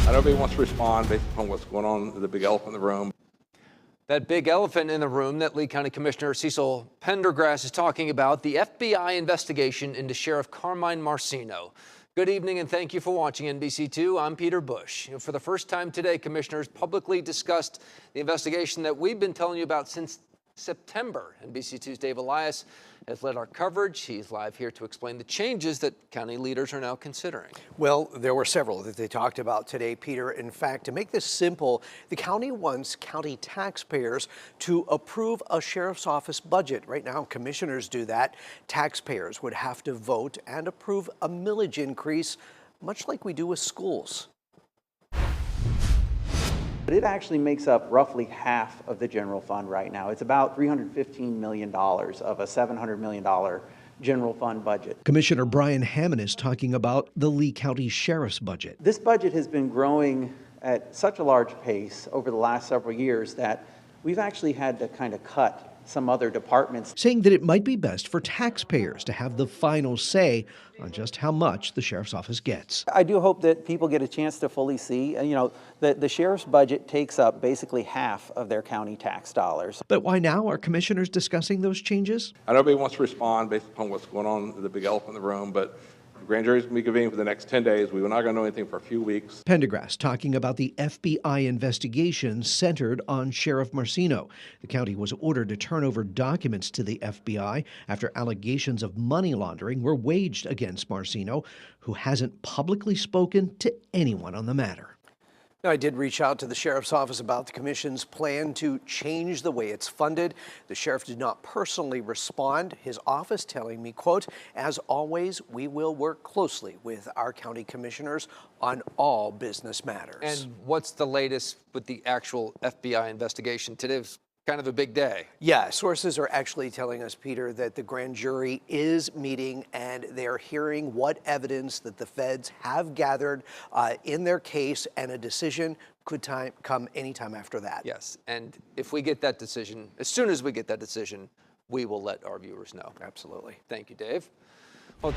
I know everybody wants to respond based upon what's going on, the big elephant in the room. That big elephant in the room that Lee County Commissioner Cecil Pendergrass is talking about, the FBI investigation into Sheriff Marceno. Good evening and thank you for watching NBC2. I'm Peter Bush. For the first time today, commissioners publicly discussed the investigation that we've been telling you about since September. NBC2's Dave Elias has led our coverage. He's live here to explain the changes that county leaders are now considering. Well, there were several that they talked about today, Peter. In fact, to make this simple, the county wants county taxpayers to approve a sheriff's office budget. Right now, commissioners do that. Taxpayers would have to vote and approve a millage increase, much like we do with schools. But it actually makes up roughly half of the general fund right now. It's about $315 million of a $700 million general fund budget. Commissioner Brian Hammond is talking about the Lee County Sheriff's budget. This budget has been growing at such a large pace over the last several years that we've actually had to kind of cut some other departments. Saying that it might be best for taxpayers to have the final say on just how much the sheriff's office gets. I do hope that people get a chance to fully see, the sheriff's budget takes up basically half of their county tax dollars. But why now are commissioners discussing those changes? I know everybody wants to respond based upon what's going on, the big elephant in the room, but the grand jury is going to be convening for the next 10 days. We were not going to know anything for a few weeks. Pendergrass talking about the FBI investigation centered on Sheriff Marceno. The county was ordered to turn over documents to the FBI after allegations of money laundering were waged against Marceno, who hasn't publicly spoken to anyone on the matter. Now, I did reach out to the sheriff's office about the commission's plan to change the way it's funded. The sheriff did not personally respond. His office telling me, quote, "As always, we will work closely with our county commissioners on all business matters." And what's the latest with the actual FBI investigation? Today's kind of a big day. Yeah, sources are actually telling us, Peter, that the grand jury is meeting and they're hearing what evidence that the feds have gathered in their case, and a decision could come anytime after that. Yes, and if we get that decision, as soon as we get that decision, we will let our viewers know. Absolutely. Thank you, Dave. Well,